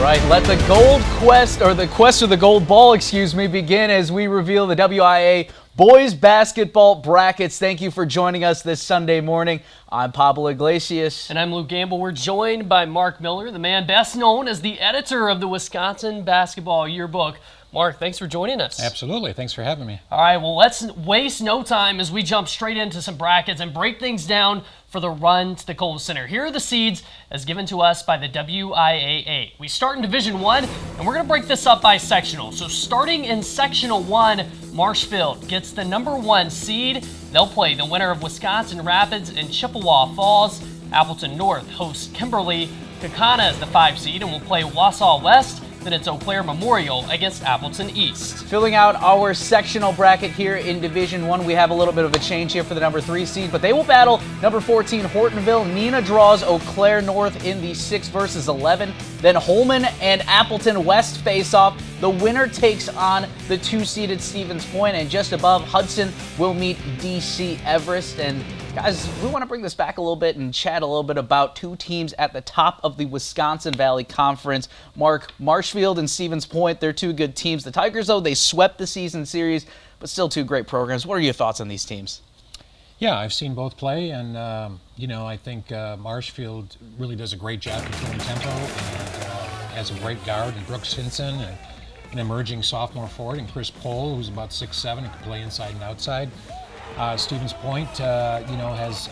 right, let the gold quest, or the quest for the gold ball, begin as we reveal the WIAA boys basketball brackets. Thank you for joining us this Sunday morning. I'm Pablo Iglesias. And I'm Luke Gamble. We're joined by Mark Miller, the man best known as the editor of the Wisconsin Basketball Yearbook. Mark, thanks for joining us. Absolutely. Thanks for having me. All right, well, let's waste no time as we jump straight into some brackets and break things down for the run to the Kohl Center. Here are the seeds as given to us by the WIAA. We start in Division 1, and we're going to break this up by sectional. So starting in Sectional 1, Marshfield gets the number 1 seed. They'll play the winner of Wisconsin Rapids and Chippewa Falls. Appleton North hosts Kimberly. Kakana is the 5 seed and will play Wausau West. Then it's Eau Claire Memorial against Appleton East. Filling out our sectional bracket here in Division 1, we have a little bit of a change here for the number 3 seed, but they will battle number 14 Hortonville. Nina draws Eau Claire North in the 6 versus 11. Then Holman and Appleton West face off. The winner takes on the 2-seeded Stevens Point, and just above, Hudson will meet DC Everest. And guys, we want to bring this back a little bit and chat a little bit about two teams at the top of the Wisconsin Valley Conference. Mark, Marshfield and Stevens Point, they're two good teams. The Tigers, though, they swept the season series, but still two great programs. What are your thoughts on these teams? Yeah, I've seen both play, and, I think Marshfield really does a great job controlling tempo and has a great guard in Brooks Hinson and an emerging sophomore forward in Chris Pohl, who's about 6'7" and can play inside and outside. Stevens Point, has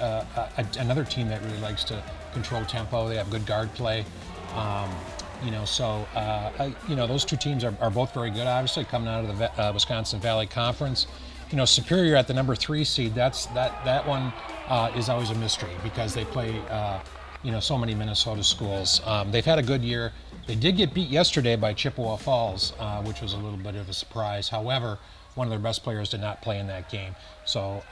another team that really likes to control tempo. They have good guard play. Those two teams are both very good, obviously, coming out of the Wisconsin Valley Conference. Superior at the number 3 seed, that one is always a mystery because they play, so many Minnesota schools. They've had a good year. They did get beat yesterday by Chippewa Falls, which was a little bit of a surprise. However, one of their best players did not play in that game, so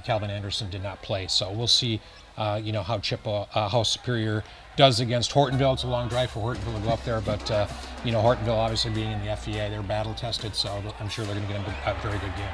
Calvin Anderson did not play. So we'll see, how Superior does against Hortonville. It's a long drive for Hortonville to go up there, but Hortonville obviously being in the FEA, they're battle tested, so I'm sure they're going to get a very good game.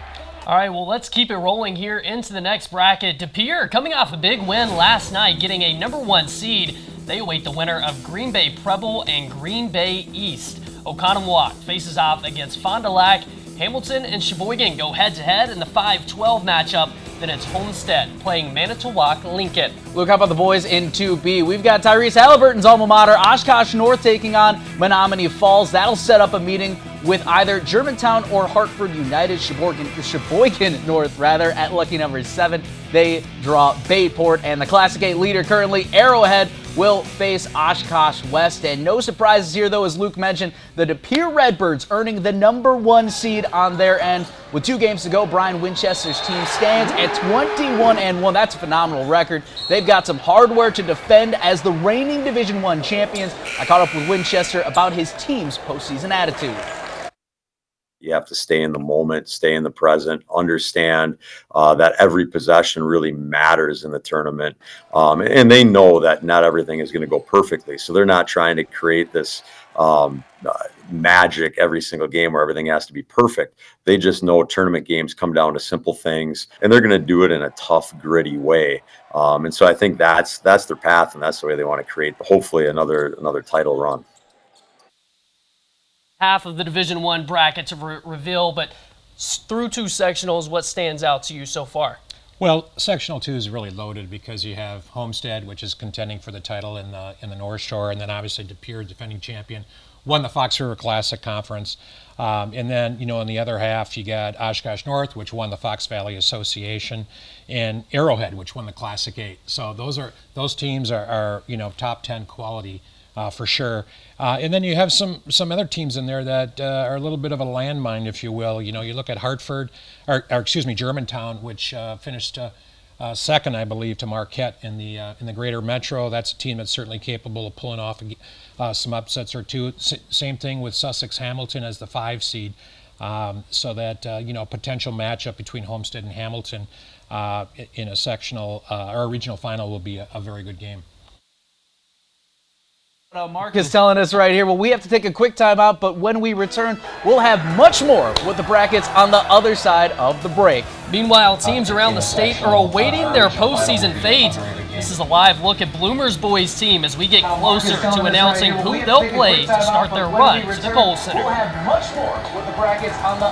All right, well, let's keep it rolling here into the next bracket. De Pere, coming off a big win last night, getting a number 1 seed. They await the winner of Green Bay Preble and Green Bay East. Oconomowoc faces off against Fond du Lac. Hamilton and Sheboygan go head-to-head in the 5-12 matchup. Then it's Homestead playing Manitowoc Lincoln. Look, how about the boys in 2B? We've got Tyrese Halliburton's alma mater, Oshkosh North, taking on Menominee Falls. That'll set up a meeting with either Germantown or Hartford United. Sheboygan North, at lucky number 7. They draw Bayport, and the Classic 8 leader currently, Arrowhead, will face Oshkosh West. And no surprises here, though, as Luke mentioned, the De Pere Redbirds earning the number 1 seed on their end. With 2 games to go, Brian Winchester's team stands at 21-1. That's a phenomenal record. They've got some hardware to defend as the reigning Division I champions. I caught up with Winchester about his team's postseason attitude. You have to stay in the moment, stay in the present, understand that every possession really matters in the tournament. And they know that not everything is going to go perfectly. So they're not trying to create this magic every single game where everything has to be perfect. They just know tournament games come down to simple things, and they're going to do it in a tough, gritty way. And so I think that's their path, and that's the way they want to create, hopefully, another title run. Half of the Division I bracket to reveal, but through 2 sectionals, what stands out to you so far? Well, Sectional 2 is really loaded because you have Homestead, which is contending for the title in the North Shore, and then obviously De Pere, defending champion, won the Fox River Classic Conference. And then, in the other half, you got Oshkosh North, which won the Fox Valley Association, and Arrowhead, which won the Classic 8. So those teams are top 10 quality. For sure. And then you have some other teams in there that are a little bit of a landmine, if you will. You look at Germantown, which finished second, I believe, to Marquette in the Greater Metro. That's a team that's certainly capable of pulling off some upsets or two. Same thing with Sussex Hamilton as the 5 seed. So that potential matchup between Homestead and Hamilton in a sectional or a regional final will be a very good game. Mark is telling us right here, well, we have to take a quick time out, but when we return, we'll have much more with the brackets on the other side of the break. Meanwhile, teams around the state are awaiting their postseason fates. This is a live look at Bloomers boys team as we get closer to announcing who they'll play to start their run to the Kohl Center. We'll have much more with the brackets on the